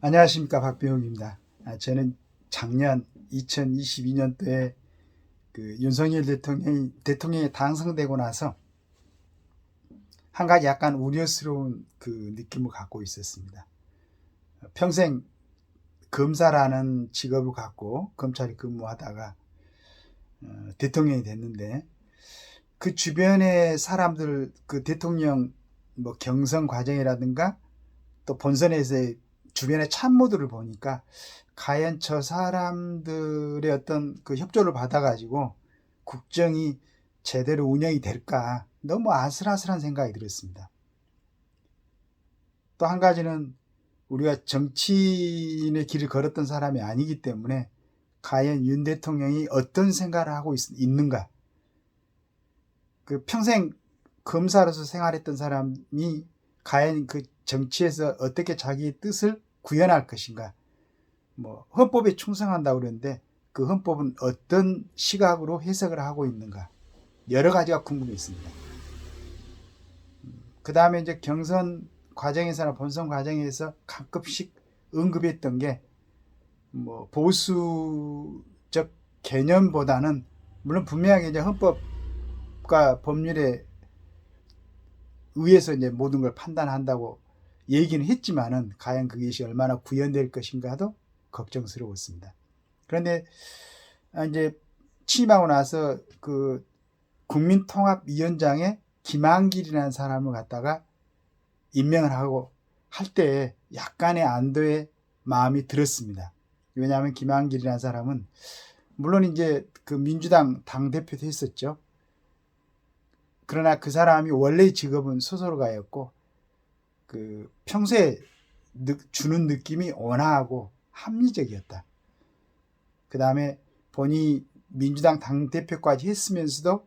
안녕하십니까, 박병욱입니다. 저는 작년 2022년도에 윤석열 대통령이 당선되고 나서 한 가지 약간 우려스러운 느낌을 갖고 있었습니다. 평생 검사라는 직업을 갖고 검찰에 근무하다가 대통령이 됐는데, 그 주변의 사람들, 대통령 경선 과정이라든가 또 본선에서의 주변의 참모들을 보니까 과연 저 사람들의 어떤 협조를 받아가지고 국정이 제대로 운영이 될까, 너무 아슬아슬한 생각이 들었습니다. 또 한 가지는 우리가 정치인의 길을 걸었던 사람이 아니기 때문에 과연 윤 대통령이 어떤 생각을 하고 있는가, 평생 검사로서 생활했던 사람이 과연 정치에서 어떻게 자기 뜻을 구현할 것인가. 헌법에 충성한다고 그러는데 그 헌법은 어떤 시각으로 해석을 하고 있는가, 여러 가지가 궁금했습니다. 그 다음에 이제 경선 과정에서나 본선 과정에서 가끔씩 언급했던 게 보수적 개념보다는, 물론 분명하게 이제 헌법과 법률에 의해서 이제 모든 걸 판단한다고 얘기는 했지만은 과연 그것이 얼마나 구현될 것인가도 걱정스러웠습니다. 그런데 이제 취임하고 나서 국민통합위원장에 김한길이라는 사람을 갖다가 임명을 하고 할 때 약간의 안도의 마음이 들었습니다. 왜냐하면 김한길이라는 사람은 물론 이제 민주당 당대표도 했었죠. 그러나 그 사람이 원래 직업은 소설가였고 평소에 주는 느낌이 온화하고 합리적이었다. 그 다음에 본인이 민주당 당대표까지 했으면서도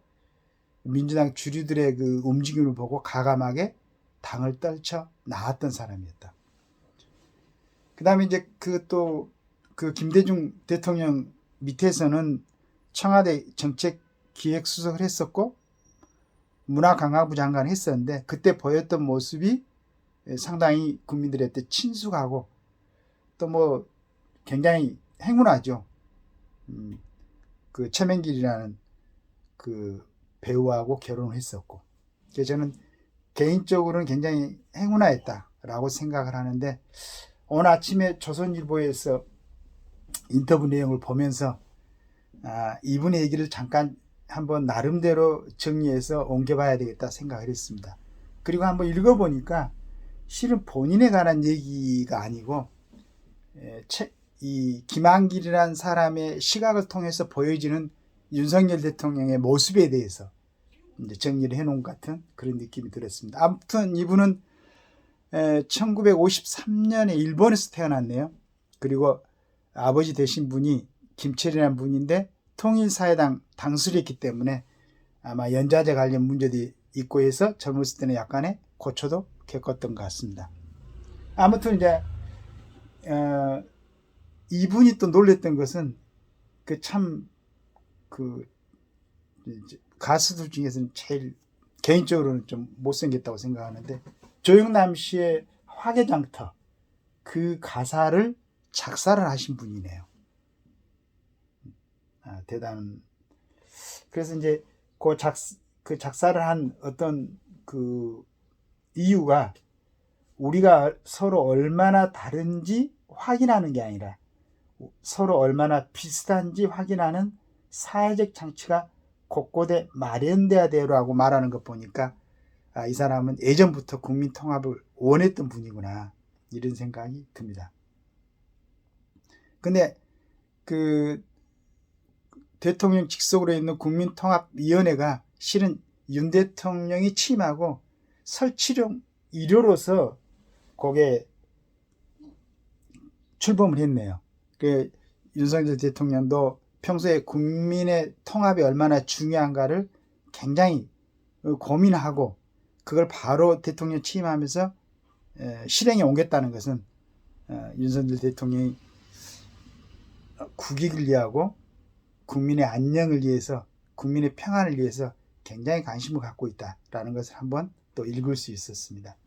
민주당 주류들의 움직임을 보고 가감하게 당을 떨쳐 나왔던 사람이었다. 그 다음에 이제 김대중 대통령 밑에서는 청와대 정책기획수석을 했었고 문화관광부 장관을 했었는데, 그때 보였던 모습이 상당히 국민들한테 친숙하고 또 굉장히 행운하죠. 최명길이라는 배우하고 결혼을 했었고, 그래서 저는 개인적으로는 굉장히 행운하였다라고 생각을 하는데, 오늘 아침에 조선일보에서 인터뷰 내용을 보면서 이분의 얘기를 잠깐 한번 나름대로 정리해서 옮겨봐야 되겠다 생각을 했습니다. 그리고 한번 읽어보니까 실은 본인에 관한 얘기가 아니고 이 김한길이라는 사람의 시각을 통해서 보여지는 윤석열 대통령의 모습에 대해서 이제 정리를 해놓은 것 같은 그런 느낌이 들었습니다. 아무튼 이분은 1953년에 일본에서 태어났네요. 그리고 아버지 되신 분이 김철이라는 분인데 통일사회당 당수를 했기 때문에 아마 연좌제 관련 문제도 있고 해서 젊었을 때는 약간의 고초도 겪었던 것 같습니다. 아무튼 이제 이분이 또 놀랬던 것은 가수들 중에서는 제일 개인적으로는 좀 못생겼다고 생각하는데, 조영남 씨의 화개장터 그 가사를 작사를 하신 분이네요. 대단한. 그래서 이제 작사를 한 어떤 이유가 우리가 서로 얼마나 다른지 확인하는 게 아니라 서로 얼마나 비슷한지 확인하는 사회적 장치가 곳곳에 마련돼야 되라고 말하는 것 보니까 이 사람은 예전부터 국민 통합을 원했던 분이구나, 이런 생각이 듭니다. 근데 대통령 직속으로 있는 국민통합위원회가 실은 윤 대통령이 취임하고 설치령 1호로서 거기에 출범을 했네요. 윤석열 대통령도 평소에 국민의 통합이 얼마나 중요한가를 굉장히 고민하고 그걸 바로 대통령 취임하면서 실행에 옮겼다는 것은 윤석열 대통령이 국익을 위하고 국민의 안녕을 위해서, 국민의 평안을 위해서 굉장히 관심을 갖고 있다라는 것을 한번 또 읽을 수 있었습니다.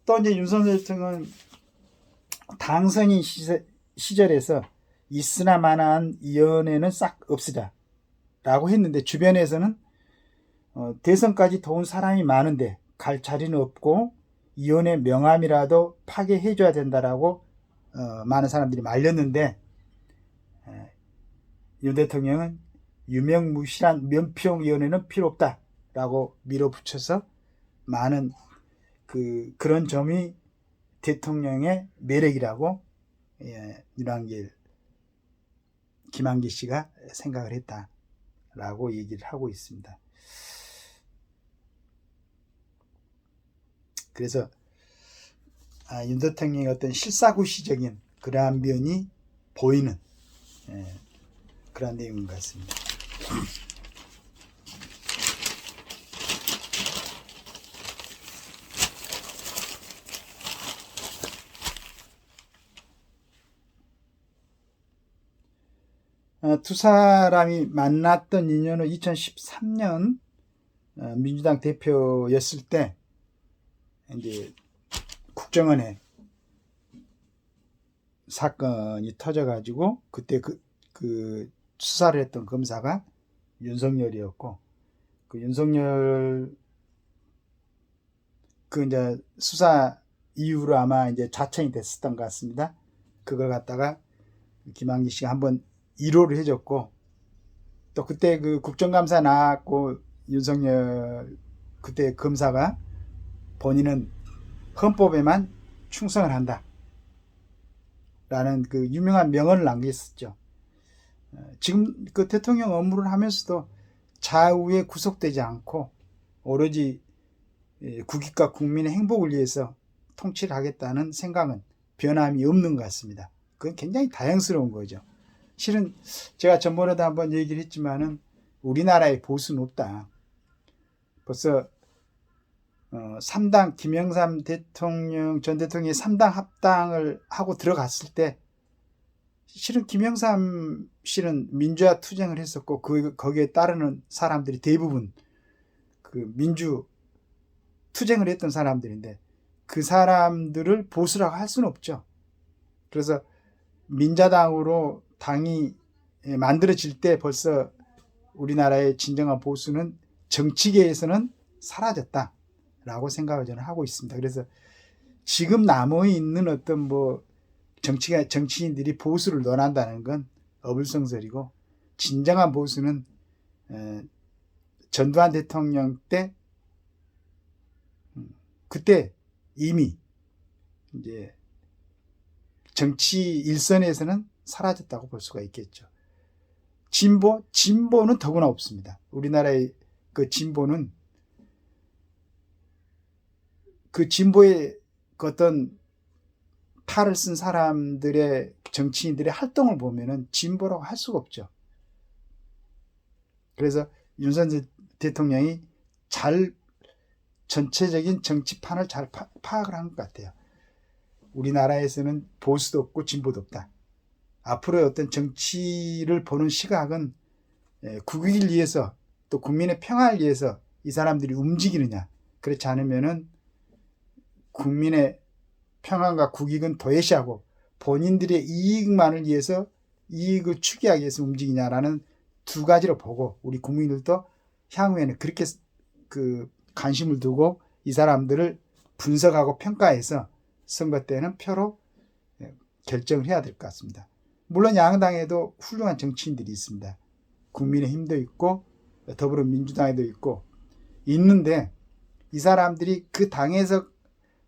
또 이제 윤석열 대통령은 당선인 시절에서 있으나 마나한 연애는 싹 없으자 라고 했는데, 주변에서는 대선까지 도운 사람이 많은데 갈 자리는 없고 이혼의 명함이라도 파괴해줘야 된다라고 많은 사람들이 말렸는데, 윤 대통령은 유명무실한 면피용위원회는 필요 없다라고 밀어붙여서 많은 그런 점이 대통령의 매력이라고 윤한길, 김한길 씨가 생각을 했다라고 얘기를 하고 있습니다. 그래서 윤 대통령의 어떤 실사구시적인 그러한 면이 보이는 그런 내용인 것 같습니다. 두 사람이 만났던 인연은 2013년 민주당 대표였을 때 이제 국정원에 사건이 터져가지고 그때 그 수사를 했던 검사가 윤석열이었고, 그 윤석열 이제 수사 이후로 아마 이제 자청이 됐었던 것 같습니다. 그걸 갖다가 김한길 씨가 한번 1호를 해줬고, 또 그때 그 국정감사 나왔고 윤석열 그때 검사가 본인은 헌법에만 충성을 한다 라는 그 유명한 명언을 남겼었죠. 지금 그 대통령 업무를 하면서도 좌우에 구속되지 않고 오로지 국익과 국민의 행복을 위해서 통치를 하겠다는 생각은 변함이 없는 것 같습니다. 그건 굉장히 다양스러운 거죠. 실은 제가 전번에도 한번 얘기를 했지만은 우리나라의 보수는 없다. 벌써 3당 김영삼 전 대통령이 3당 합당을 하고 들어갔을 때 실은 김영삼 씨는 민주화 투쟁을 했었고 거기에 따르는 사람들이 대부분 그 민주 투쟁을 했던 사람들인데, 그 사람들을 보수라고 할 수는 없죠. 그래서 민자당으로 당이 만들어질 때 벌써 우리나라의 진정한 보수는 정치계에서는 사라졌다라고 생각을 저는 하고 있습니다. 그래서 지금 남아있는 어떤 정치인들이 보수를 논한다는 건 어불성설이고, 진정한 보수는 전두환 대통령 때 그때 이미 이제 정치 일선에서는 사라졌다고 볼 수가 있겠죠. 진보는 더구나 없습니다. 우리나라의 그 진보는 그 진보의 어떤 탈을 쓴 사람들의 정치인들의 활동을 보면은 진보라고 할 수가 없죠. 그래서 윤석열 대통령이 전체적인 정치판을 잘 파악을 한 것 같아요. 우리나라에서는 보수도 없고 진보도 없다. 앞으로의 어떤 정치를 보는 시각은 국익을 위해서 또 국민의 평화를 위해서 이 사람들이 움직이느냐, 그렇지 않으면은 국민의 평안과 국익은 도외시하고 본인들의 이익만을 위해서 이익을 추구하기 위해서 움직이냐라는 두 가지로 보고, 우리 국민들도 향후에는 그렇게 관심을 두고 이 사람들을 분석하고 평가해서 선거 때는 표로 결정을 해야 될 것 같습니다. 물론 양당에도 훌륭한 정치인들이 있습니다. 국민의힘도 있고 더불어민주당에도 있는데 이 사람들이 그 당에서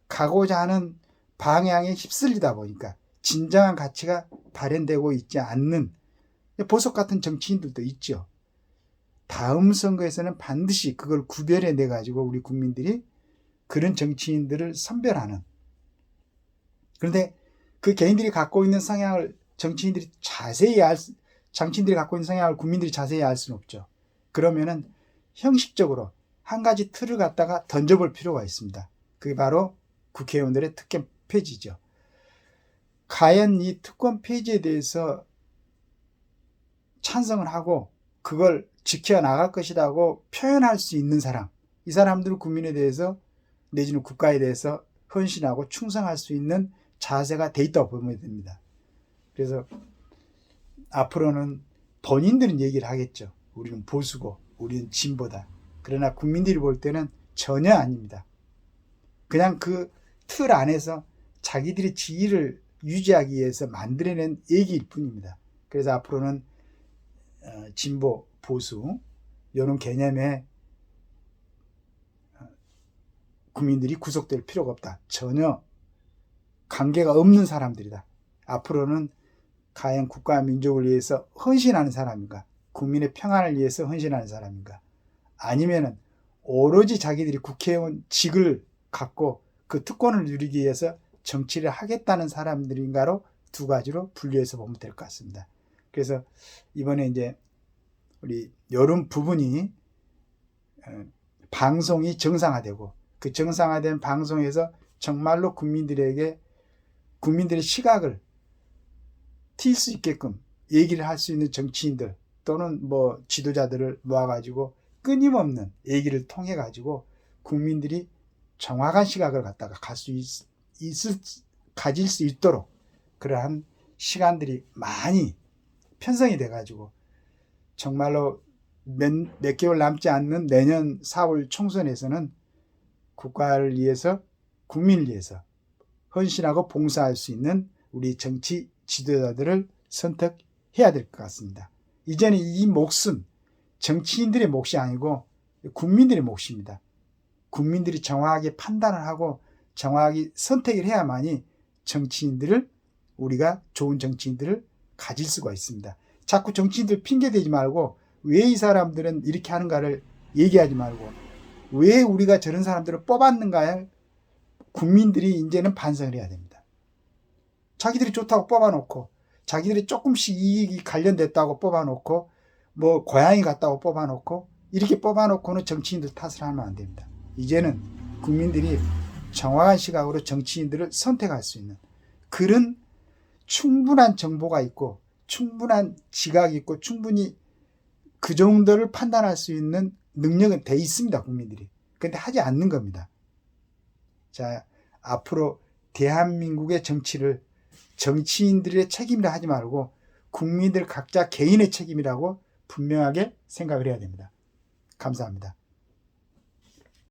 가고자 하는 방향에 휩쓸리다 보니까 진정한 가치가 발현되고 있지 않는 보석 같은 정치인들도 있죠. 다음 선거에서는 반드시 그걸 구별해내 가지고 우리 국민들이 그런 정치인들을 선별하는, 그런데 그 개인들이 갖고 있는 성향을 정치인들이 갖고 있는 성향을 국민들이 자세히 알 수는 없죠. 그러면은 형식적으로 한 가지 틀을 갖다가 던져볼 필요가 있습니다. 그게 바로 국회의원들의 특권 폐지죠. 과연 이 특권 폐지에 대해서 찬성을 하고 그걸 지켜나갈 것이라고 표현할 수 있는 사람, 이 사람들은 국민에 대해서 내지는 국가에 대해서 헌신하고 충성할 수 있는 자세가 돼 있다고 보면 됩니다. 그래서 앞으로는 본인들은 얘기를 하겠죠. 우리는 보수고 우리는 진보다. 그러나 국민들이 볼 때는 전혀 아닙니다. 그냥 그 틀 안에서 자기들의 지위를 유지하기 위해서 만들어낸 얘기일 뿐입니다. 그래서 앞으로는 진보, 보수 이런 개념에 국민들이 구속될 필요가 없다. 전혀 관계가 없는 사람들이다. 앞으로는 과연 국가와 민족을 위해서 헌신하는 사람인가? 국민의 평안을 위해서 헌신하는 사람인가? 아니면은 오로지 자기들이 국회의원 직을 갖고 그 특권을 누리기 위해서 정치를 하겠다는 사람들인가로 두 가지로 분류해서 보면 될 것 같습니다. 그래서 이번에 이제 우리 이런 부분이 방송이 정상화되고 그 정상화된 방송에서 정말로 국민들의 시각을 튈 수 있게끔 얘기를 할 수 있는 정치인들 또는 뭐 지도자들을 모아가지고 끊임없는 얘기를 통해 가지고 국민들이 정확한 시각을 갖다가 가질 수 있도록 그러한 시간들이 많이 편성이 돼 가지고 정말로 몇 개월 남지 않는 내년 4월 총선에서는 국가를 위해서 국민을 위해서 헌신하고 봉사할 수 있는 우리 정치 지도자들을 선택해야 될 것 같습니다. 이제는 이 몫은 정치인들의 몫이 아니고 국민들의 몫입니다. 국민들이 정확하게 판단을 하고 정확하게 선택을 해야만이 우리가 좋은 정치인들을 가질 수가 있습니다. 자꾸 정치인들 핑계대지 말고 왜 이 사람들은 이렇게 하는가를 얘기하지 말고 왜 우리가 저런 사람들을 뽑았는가에 국민들이 이제는 반성을 해야 됩니다. 자기들이 좋다고 뽑아놓고 자기들이 조금씩 이익이 관련됐다고 뽑아놓고 뭐 고향이 같다고 뽑아놓고 이렇게 뽑아놓고는 정치인들 탓을 하면 안 됩니다. 이제는 국민들이 정확한 시각으로 정치인들을 선택할 수 있는 그런 충분한 정보가 있고 충분한 지각이 있고 충분히 그 정도를 판단할 수 있는 능력은 돼 있습니다. 국민들이. 그런데 하지 않는 겁니다. 자, 앞으로 대한민국의 정치를 정치인들의 책임이라 하지 말고 국민들 각자 개인의 책임이라고 분명하게 생각을 해야 됩니다. 감사합니다.